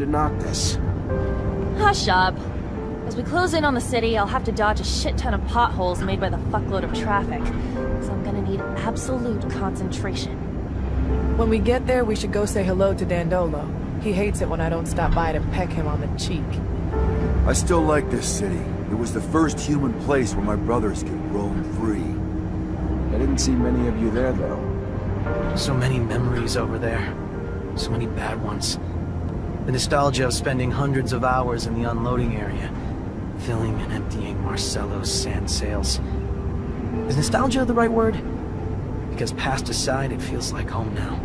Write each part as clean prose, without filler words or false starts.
to knock this? Hush up. As we close in on the city, I'll have to dodge a shit ton of potholes made by the fuckload of traffic. So I'm gonna need absolute concentration. When we get there, we should go say hello to Dandolo. He hates it when I don't stop by to peck him on the cheek. I still like this city. It was the first human place where my brothers could roam free. I didn't see many of you there, though. So many memories over there. So many bad ones. The nostalgia of spending hundreds of hours in the unloading area, filling and emptying Marcello's sand sails. Is nostalgia the right word? Because past aside, it feels like home now.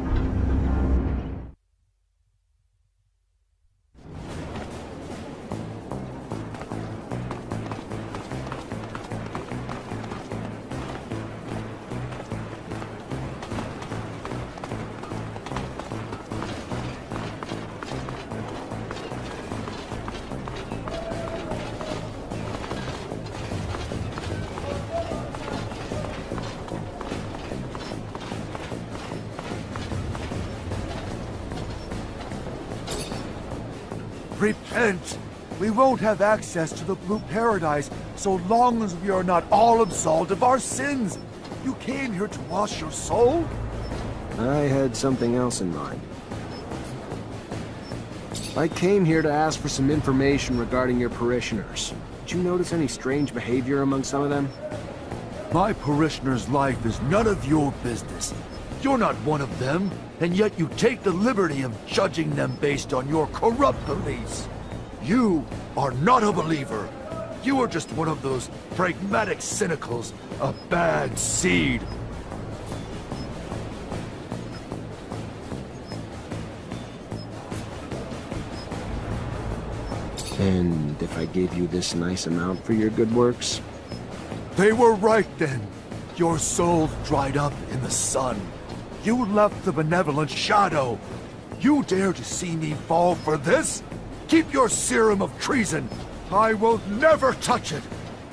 Repent! We won't have access to the Blue Paradise so long as we are not all absolved of our sins. You came here to wash your soul? I had something else in mind. I came here to ask for some information regarding your parishioners. Did you notice any strange behavior among some of them? My parishioner's life is none of your business. You're not one of them, and yet you take the liberty of judging them based on your corrupt beliefs. You are not a believer. You are just one of those pragmatic cynicals, a bad seed. And if I gave you this nice amount for your good works? They were right then. Your soul dried up in the sun. You left the benevolent shadow. You dare to see me fall for this? Keep your serum of treason. I will never touch it.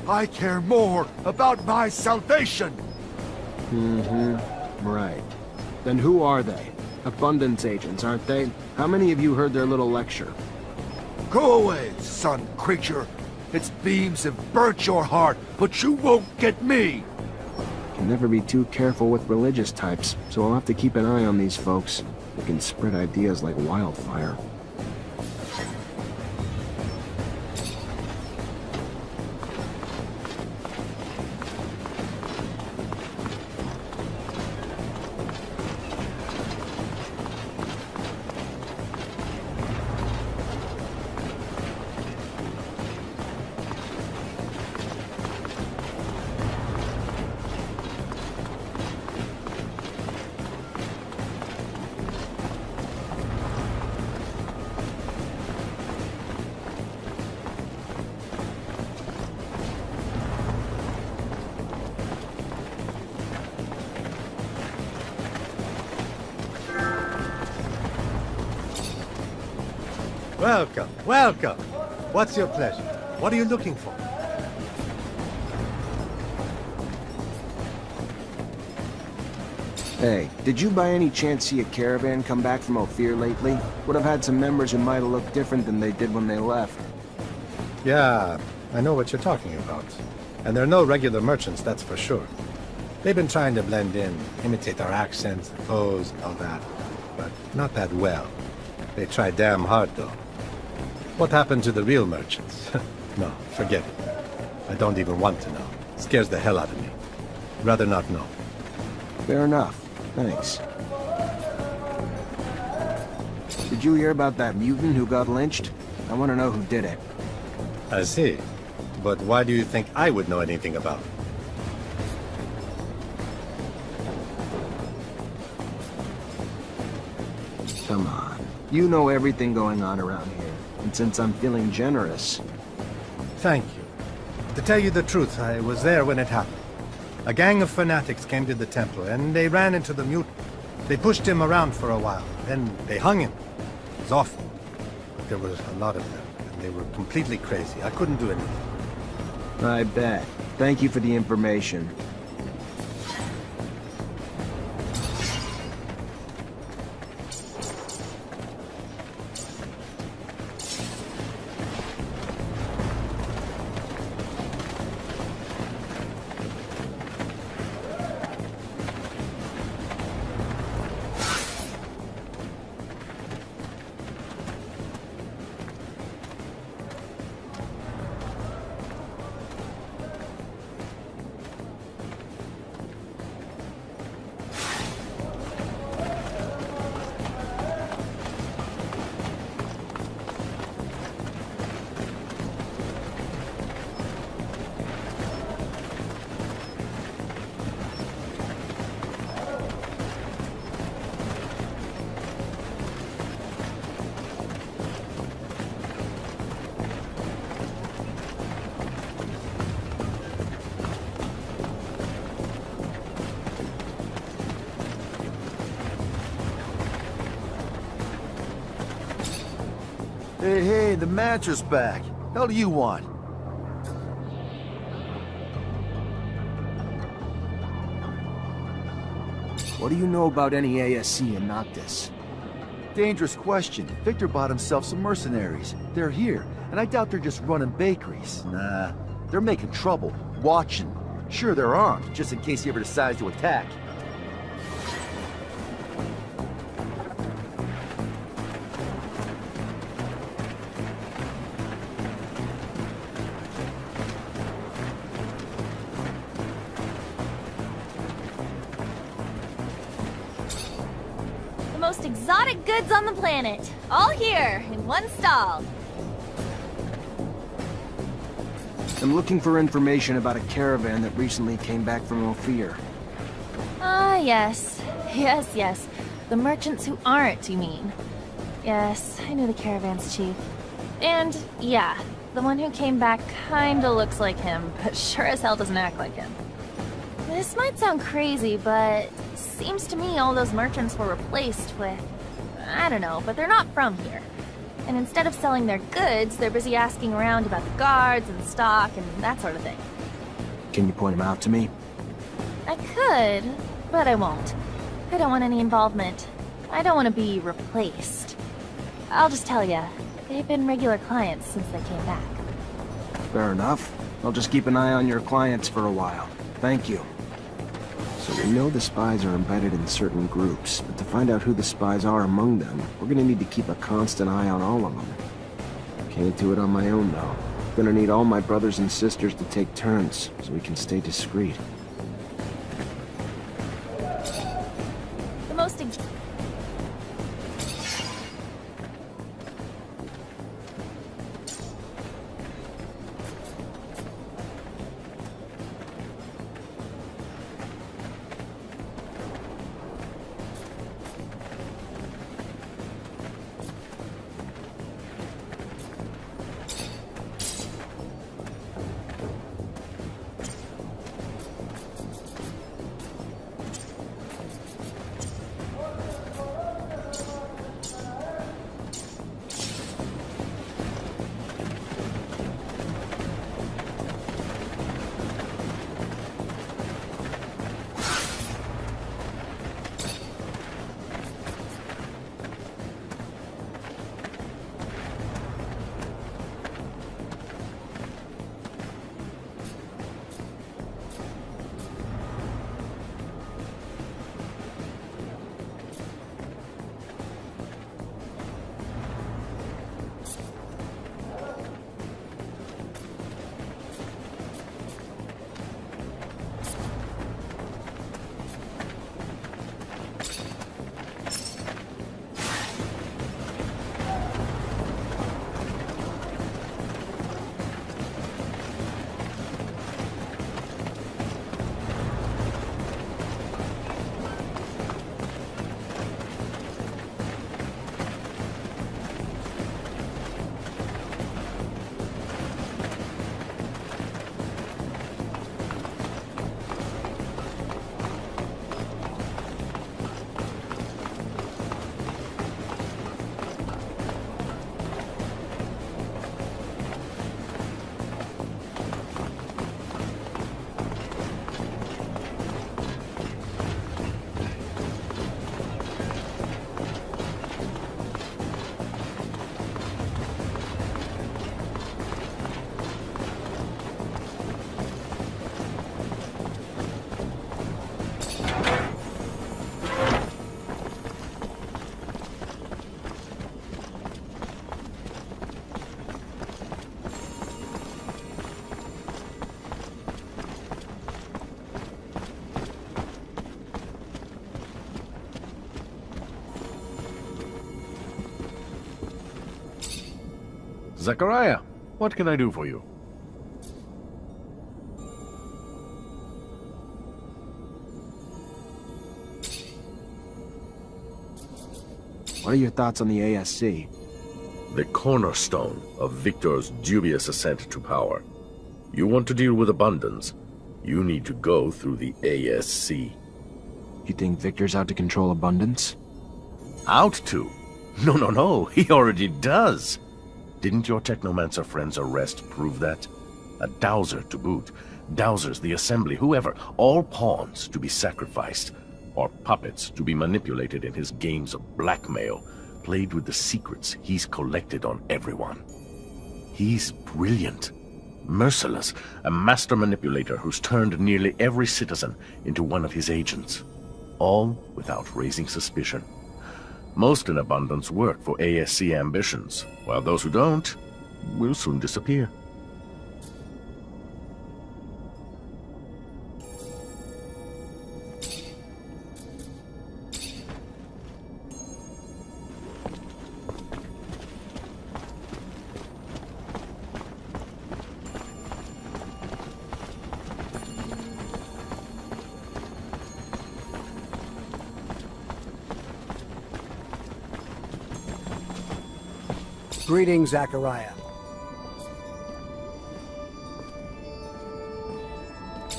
I care more about my salvation. Right. Then who are they? Abundance agents, aren't they? How many of you heard their little lecture? Go away, sun creature. Its beams have burnt your heart, but you won't get me. Can never be too careful with religious types, so I'll have to keep an eye on these folks. They can spread ideas like wildfire. Welcome, welcome. What's your pleasure? What are you looking for? Hey, did you by any chance see a caravan come back from Ophir lately? Would have had some members who might have looked different than they did when they left. Yeah, I know what you're talking about. And they're no regular merchants, that's for sure. They've been trying to blend in, imitate our accents, pose, and all that. But not that well. They try damn hard, though. What happened to the real merchants? No, forget it. I don't even want to know. It scares the hell out of me. Rather not know. Fair enough. Thanks. Did you hear about that mutant who got lynched? I want to know who did it. I see. But why do you think I would know anything about it? Come on. You know everything going on around here. And since I'm feeling generous... Thank you. To tell you the truth, I was there when it happened. A gang of fanatics came to the temple, and they ran into the mutant. They pushed him around for a while, then they hung him. It was awful. There was a lot of them, and they were completely crazy. I couldn't do anything. I bet. Thank you for the information. Hey, the Mancer's back. Hell do you want? What do you know about any ASC in Noctis? Dangerous question. Victor bought himself some mercenaries. They're here, and I doubt they're just running bakeries. Nah, they're making trouble, watching. Sure, they're armed, just in case he ever decides to attack. The most exotic goods on the planet. All here, in one stall. I'm looking for information about a caravan that recently came back from Ophir. Ah, yes. Yes. The merchants who aren't, you mean? Yes, I knew the caravan's chief. And, yeah, the one who came back kinda looks like him, but sure as hell doesn't act like him. This might sound crazy, but seems to me all those merchants were replaced with... I don't know, but they're not from here. And instead of selling their goods, they're busy asking around about the guards and stock and that sort of thing. Can you point them out to me? I could, but I won't. I don't want any involvement. I don't want to be replaced. I'll just tell ya, they've been regular clients since they came back. Fair enough. I'll just keep an eye on your clients for a while. Thank you. So we know the spies are embedded in certain groups, but to find out who the spies are among them, we're gonna need to keep a constant eye on all of them. Can't do it on my own, though. Gonna need all my brothers and sisters to take turns, so we can stay discreet. The most Zachariah, what can I do for you? What are your thoughts on the ASC? The cornerstone of Victor's dubious ascent to power. You want to deal with abundance, you need to go through the ASC. You think Victor's out to control abundance? Out to? No, he already does. Didn't your Technomancer friend's arrest prove that? A dowser to boot. Dowsers, the Assembly, whoever, all pawns to be sacrificed, or puppets to be manipulated in his games of blackmail, played with the secrets he's collected on everyone. He's brilliant, merciless, a master manipulator who's turned nearly every citizen into one of his agents, all without raising suspicion. Most in abundance work for ASC ambitions, while those who don't will soon disappear. Greetings, Zachariah.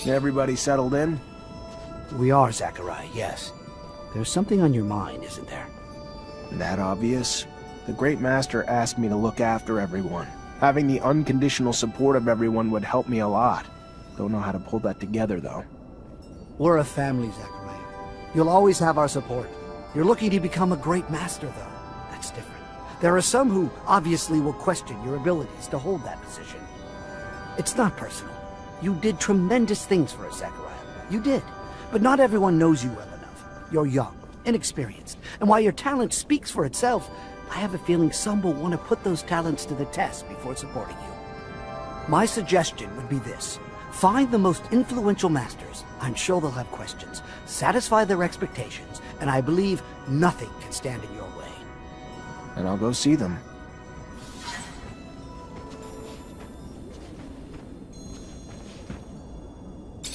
Everybody settled in? We are, Zachariah, yes. There's something on your mind, isn't there? That obvious? The Great Master asked me to look after everyone. Having the unconditional support of everyone would help me a lot. Don't know how to pull that together, though. We're a family, Zachariah. You'll always have our support. You're looking to become a great master, though. That's different. There are some who obviously will question your abilities to hold that position. It's not personal. You did tremendous things for us, Zachariah. You did. But not everyone knows you well enough. You're young, inexperienced, and while your talent speaks for itself, I have a feeling some will want to put those talents to the test before supporting you. My suggestion would be this. Find the most influential masters. I'm sure they'll have questions. Satisfy their expectations, and I believe nothing can stand in your way. And I'll go see them.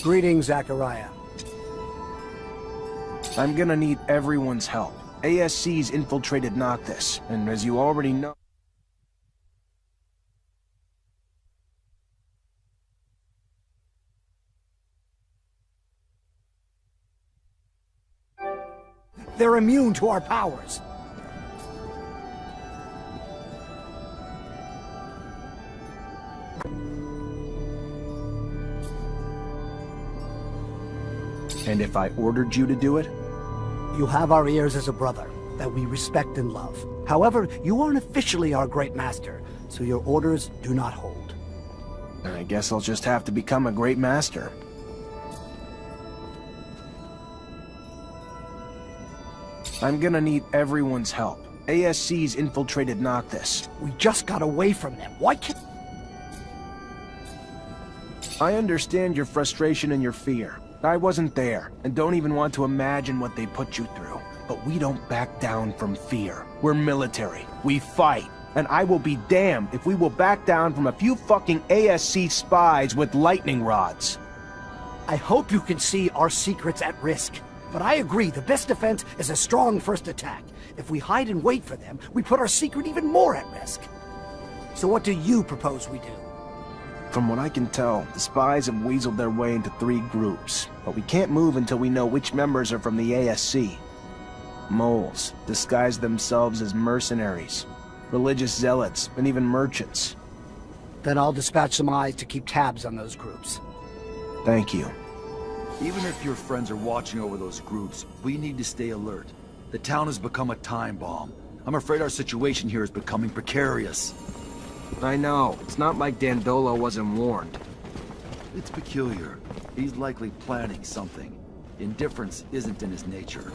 Greetings, Zachariah. I'm gonna need everyone's help. ASC's infiltrated Noctis, and as you already know... They're immune to our powers. And if I ordered you to do it? You have our ears as a brother, that we respect and love. However, you aren't officially our great master, so your orders do not hold. I guess I'll just have to become a great master. I'm gonna need everyone's help. ASC's infiltrated Noctis. We just got away from them. Why can't... I understand your frustration and your fear. I wasn't there, and don't even want to imagine what they put you through. But we don't back down from fear. We're military. We fight. And I will be damned if we will back down from a few fucking ASC spies with lightning rods. I hope you can see our secrets at risk. But I agree, the best defense is a strong first attack. If we hide and wait for them, we put our secret even more at risk. So what do you propose we do? From what I can tell, the spies have weaseled their way into 3 groups, but we can't move until we know which members are from the ASC. Moles disguise themselves as mercenaries, religious zealots, and even merchants. Then I'll dispatch some eyes to keep tabs on those groups. Thank you. Even if your friends are watching over those groups, we need to stay alert. The town has become a time bomb. I'm afraid our situation here is becoming precarious. I know. It's not like Dandolo wasn't warned. It's peculiar. He's likely planning something. Indifference isn't in his nature.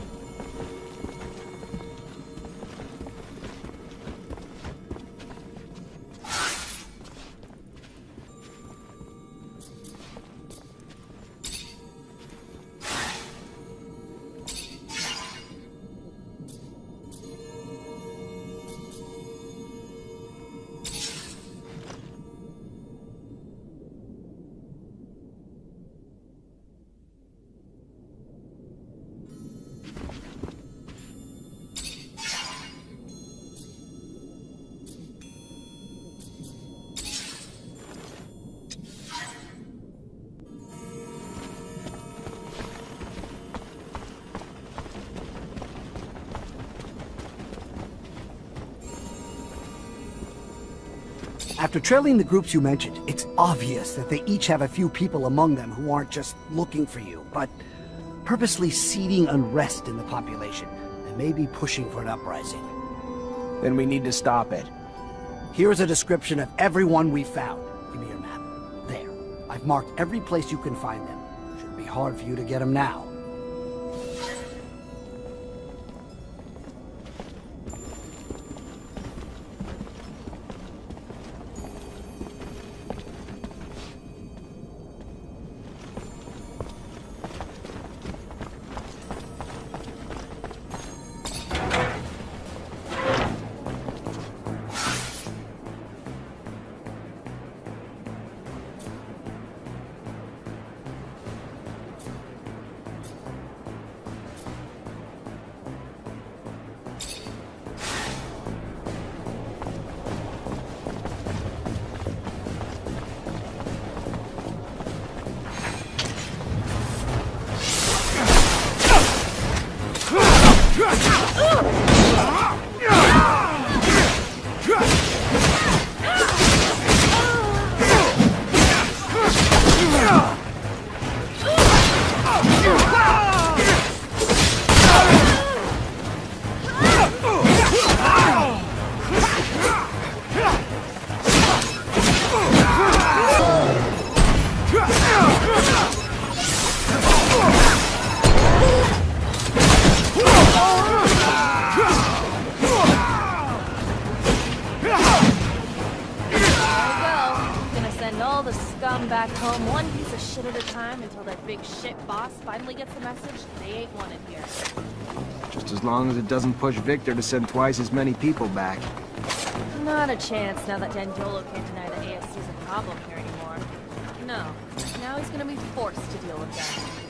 After trailing the groups you mentioned, it's obvious that they each have a few people among them who aren't just looking for you, but purposely seeding unrest in the population, and maybe pushing for an uprising. Then we need to stop it. Here's a description of everyone we found. Give me your map. There. I've marked every place you can find them. Shouldn't be hard for you to get them now. Back home one piece of shit at a time until that big shit boss finally gets the message they ain't wanted here. Just as long as it doesn't push Victor to send twice as many people back. Not a chance now that Dandolo can't deny that ASC's a problem here anymore. No. Now he's gonna be forced to deal with them.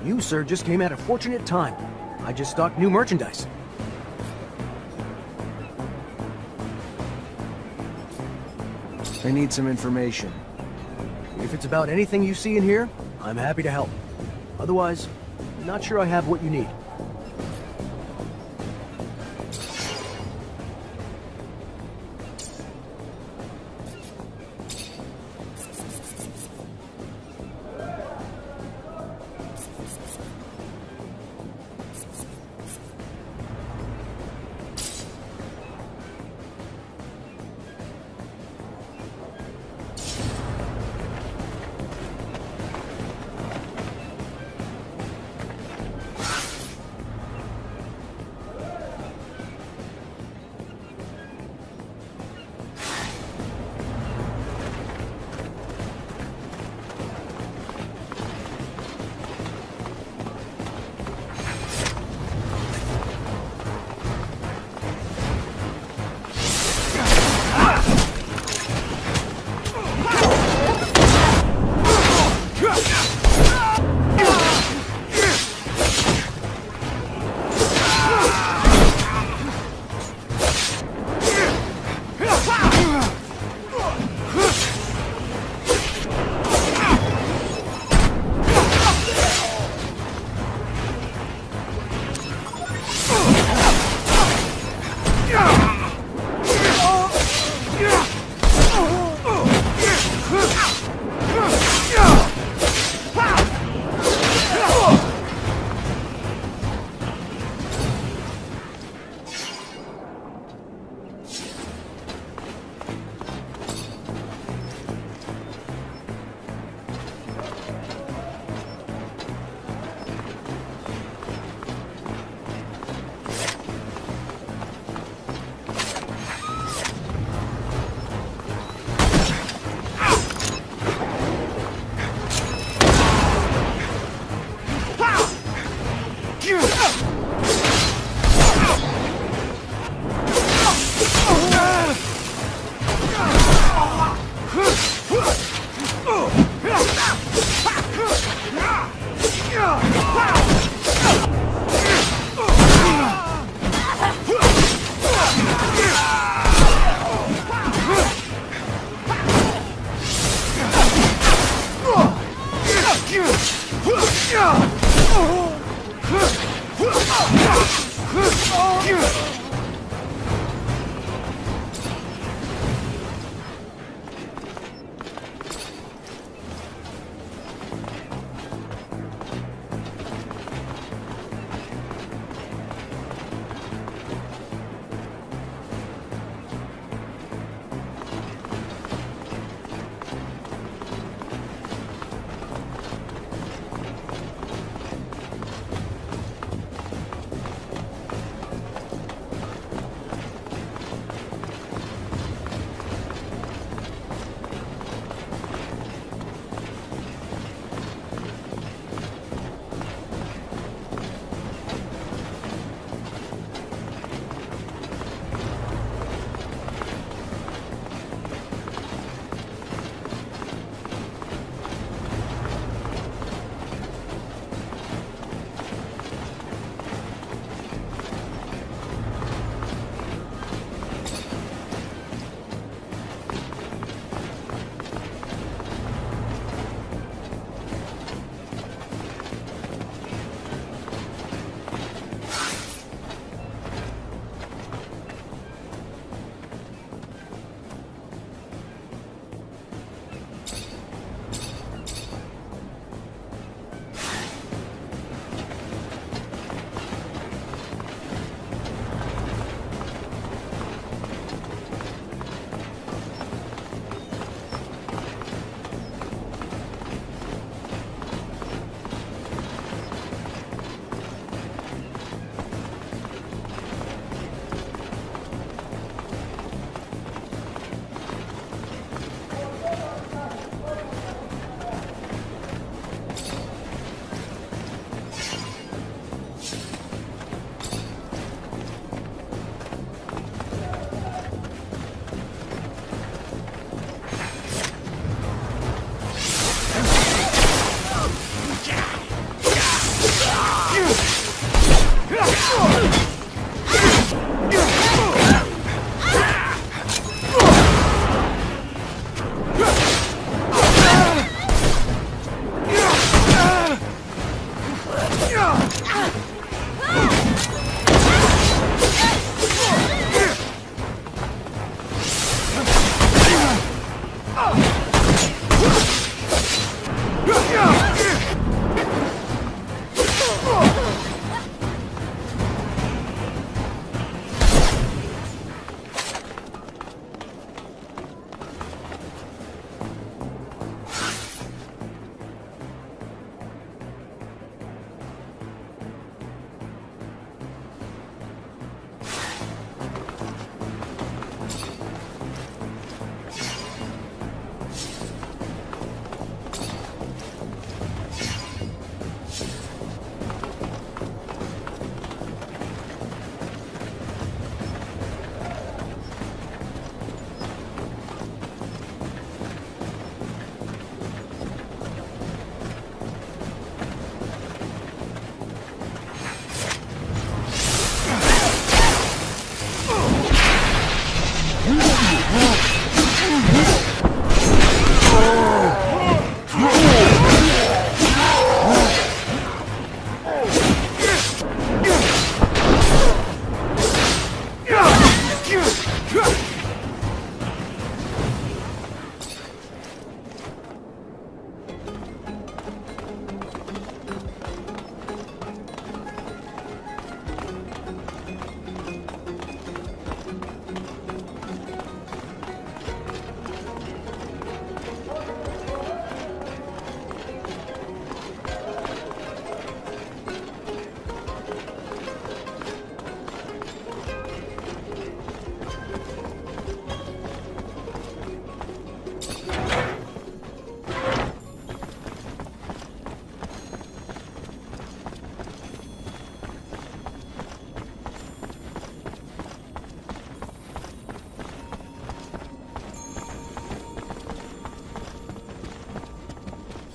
You, sir, just came at a fortunate time. I just stocked new merchandise. I need some information. If it's about anything you see in here, I'm happy to help. Otherwise, not sure I have what you need.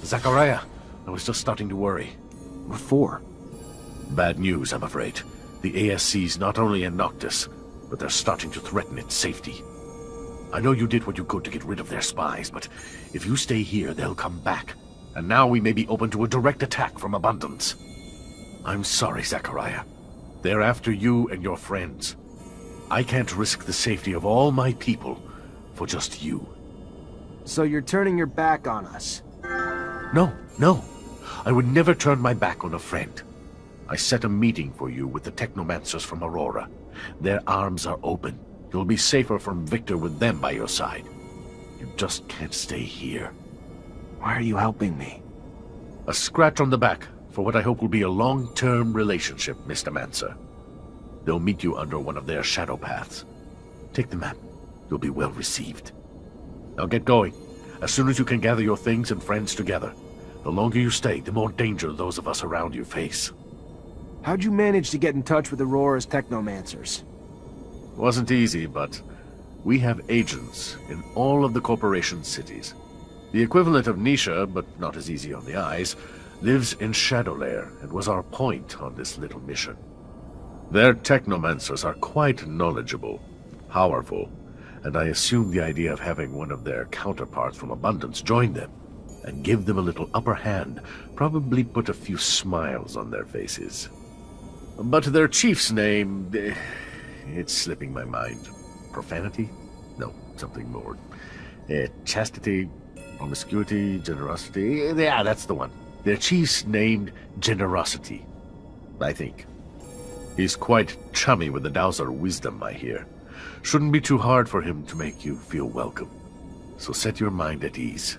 Zachariah, I was just starting to worry. What for? Bad news, I'm afraid. The ASC's not only in Noctis, but they're starting to threaten its safety. I know you did what you could to get rid of their spies, but if you stay here, they'll come back. And now we may be open to a direct attack from Abundance. I'm sorry, Zachariah. They're after you and your friends. I can't risk the safety of all my people for just you. So you're turning your back on us? No. I would never turn my back on a friend. I set a meeting for you with the Technomancers from Aurora. Their arms are open. You'll be safer from Victor with them by your side. You just can't stay here. Why are you helping me? A scratch on the back for what I hope will be a long-term relationship, Mr. Mancer. They'll meet you under one of their shadow paths. Take the map. You'll be well received. Now get going. As soon as you can gather your things and friends together. The longer you stay, the more danger those of us around you face. How'd you manage to get in touch with Aurora's Technomancers? Wasn't easy, but we have agents in all of the corporation's cities. The equivalent of Nisha, but not as easy on the eyes, lives in Shadowlair and was our point on this little mission. Their Technomancers are quite knowledgeable, powerful, and I assume the idea of having one of their counterparts from Abundance join them and give them a little upper hand probably put a few smiles on their faces. But their chief's name, it's slipping my mind. Profanity? No, something more. Chastity, promiscuity, generosity. Yeah, that's the one. Their chief's named Generosity, I think. He's quite chummy with the Dowser wisdom, I hear. Shouldn't be too hard for him to make you feel welcome. So set your mind at ease.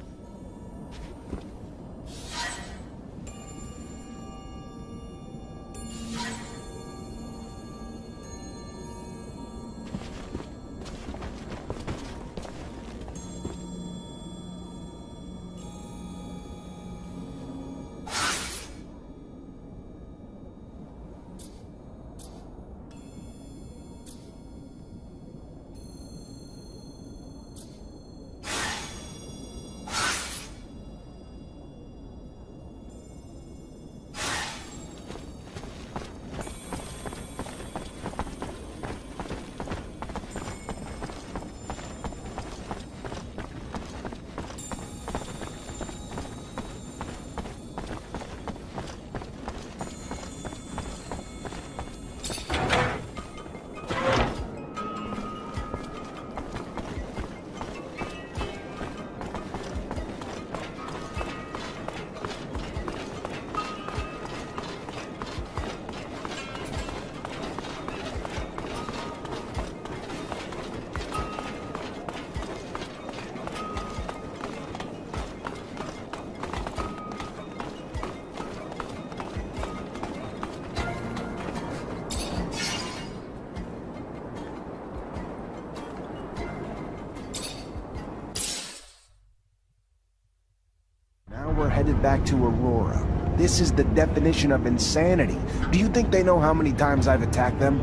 We're headed back to Aurora. This is the definition of insanity. Do you think they know how many times I've attacked them?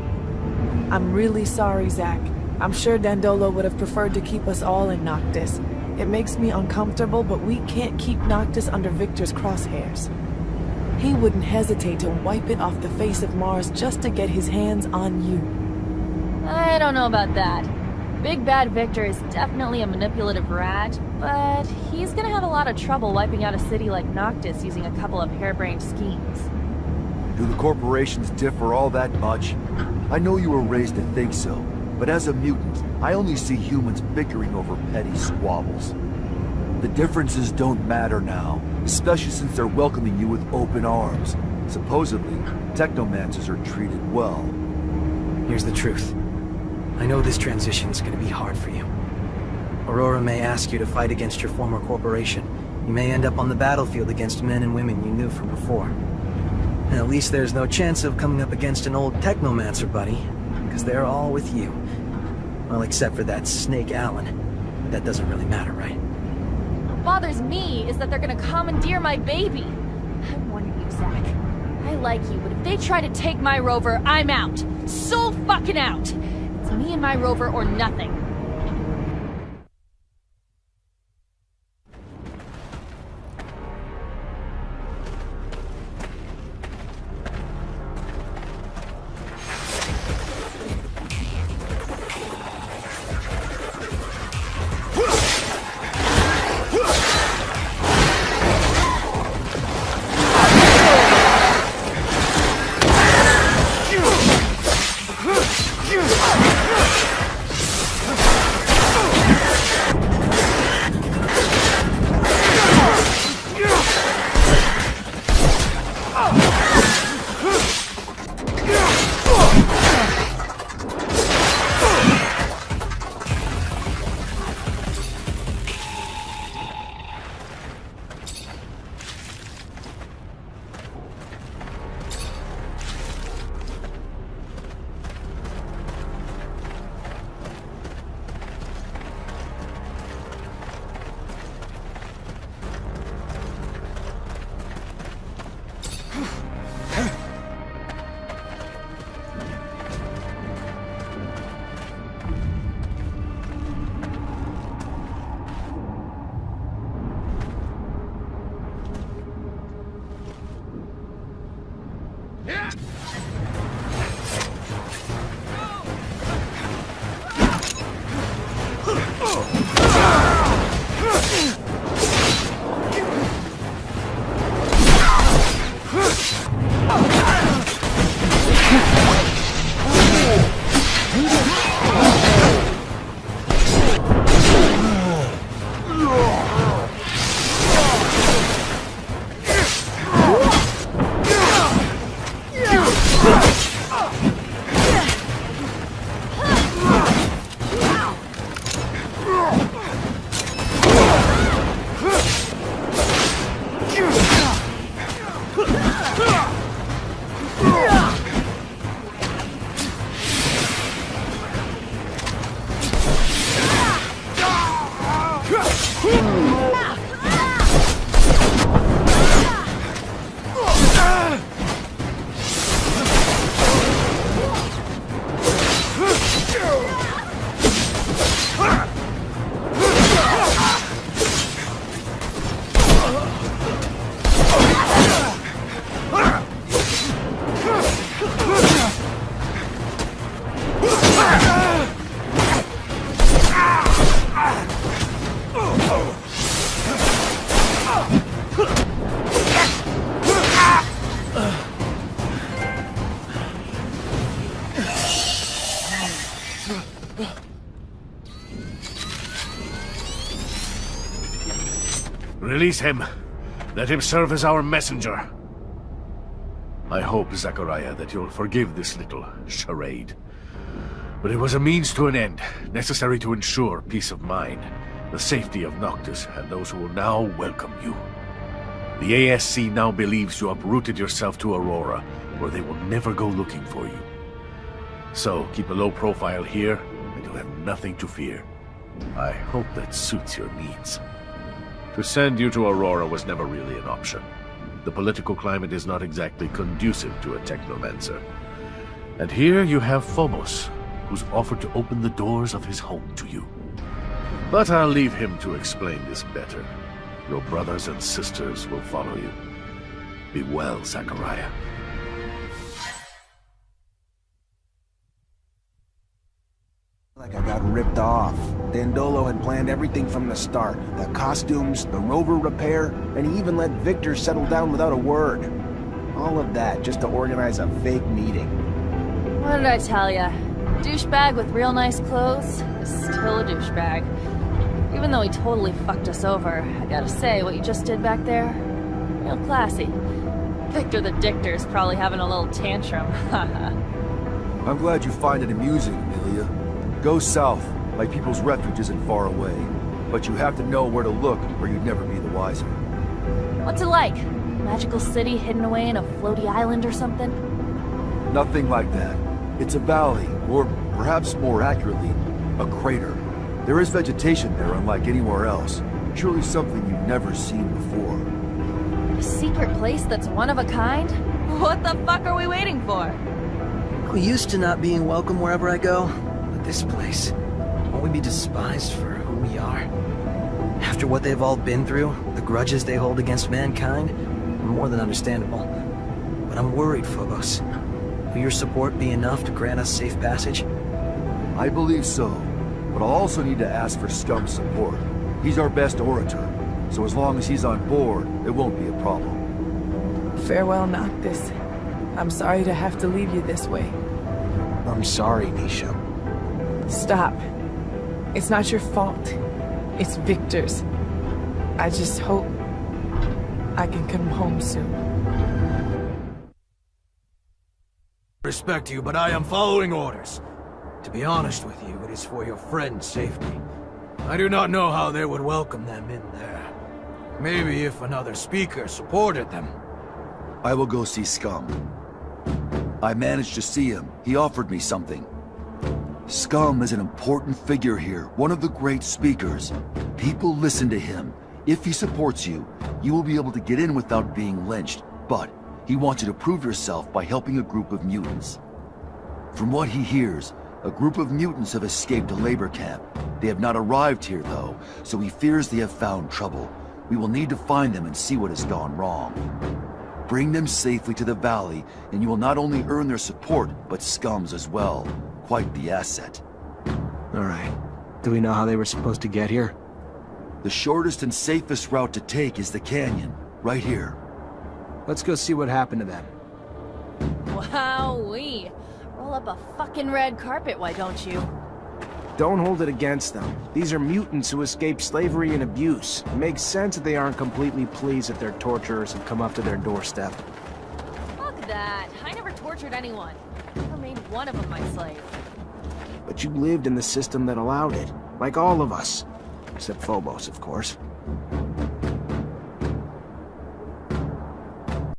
I'm really sorry, Zach. I'm sure Dandolo would have preferred to keep us all in Noctis. It makes me uncomfortable, but we can't keep Noctis under Victor's crosshairs. He wouldn't hesitate to wipe it off the face of Mars just to get his hands on you. I don't know about that. Big Bad Victor is definitely a manipulative rat, but he's gonna have a lot of trouble wiping out a city like Noctis using a couple of harebrained schemes. Do the corporations differ all that much? I know you were raised to think so, but as a mutant, I only see humans bickering over petty squabbles. The differences don't matter now, especially since they're welcoming you with open arms. Supposedly, Technomancers are treated well. Here's the truth. I know this transition is going to be hard for you. Aurora may ask you to fight against your former corporation. You may end up on the battlefield against men and women you knew from before. And at least there's no chance of coming up against an old Technomancer buddy, because they're all with you. Well, except for that Snake Allen. That doesn't really matter, right? What bothers me is that they're gonna commandeer my baby. I warn you, Zach. I like you, but if they try to take my rover, I'm out. So fucking out! It's me and my rover or nothing. Release him. Let him serve as our messenger. I hope, Zachariah, that you'll forgive this little charade. But it was a means to an end, necessary to ensure peace of mind, the safety of Noctis, and those who will now welcome you. The ASC now believes you uprooted yourself to Aurora, where they will never go looking for you. So, keep a low profile here, and you'll have nothing to fear. I hope that suits your needs. To send you to Aurora was never really an option. The political climate is not exactly conducive to a Technomancer. And here you have Phobos, who's offered to open the doors of his home to you. But I'll leave him to explain this better. Your brothers and sisters will follow you. Be well, Zachariah. Like I got ripped off. Dandolo had planned everything from the start. The costumes, the rover repair, and he even let Victor settle down without a word. All of that just to organize a fake meeting. What did I tell ya? Douchebag with real nice clothes is still a douchebag. Even though he totally fucked us over, I gotta say, what you just did back there, real classy. Victor the Dictor's probably having a little tantrum, haha. I'm glad you find it amusing, Amelia. Go south. My people's refuge isn't far away. But you have to know where to look, or you'd never be the wiser. What's it like? Magical city hidden away in a floaty island or something? Nothing like that. It's a valley, or perhaps more accurately, a crater. There is vegetation there unlike anywhere else. Surely something you've never seen before. A secret place that's one of a kind? What the fuck are we waiting for? I'm used to not being welcome wherever I go, but this place, won't we be despised for who we are? After what they've all been through, the grudges they hold against mankind, more than understandable. But I'm worried, Phobos. Will your support be enough to grant us safe passage? I believe so, but I'll also need to ask for Scum's support. He's our best orator, so as long as he's on board, it won't be a problem. Farewell, Noctis. I'm sorry to have to leave you this way. I'm sorry, Nisha. Stop. It's not your fault. It's Victor's. I just hope I can come home soon. Respect you, but I am following orders. To be honest with you, it is for your friend's safety. I do not know how they would welcome them in there. Maybe if another speaker supported them. I will go see Scum. I managed to see him. He offered me something. Scum is an important figure here, one of the great speakers. People listen to him. If he supports you, you will be able to get in without being lynched, but he wants you to prove yourself by helping a group of mutants. From what he hears, a group of mutants have escaped a labor camp. They have not arrived here, though, so he fears they have found trouble. We will need to find them and see what has gone wrong. Bring them safely to the valley, and you will not only earn their support, but Scum's as well. Quite the asset. All right. Do we know how they were supposed to get here? The shortest and safest route to take is the canyon, right here. Let's go see what happened to them. Wowee. Roll up a fucking red carpet, why don't you? Don't hold it against them. These are mutants who escaped slavery and abuse. It makes sense that they aren't completely pleased that their torturers have come up to their doorstep. Fuck that. I never tortured anyone. Never made one of them my slave. But you lived in the system that allowed it, like all of us. Except Phobos, of course.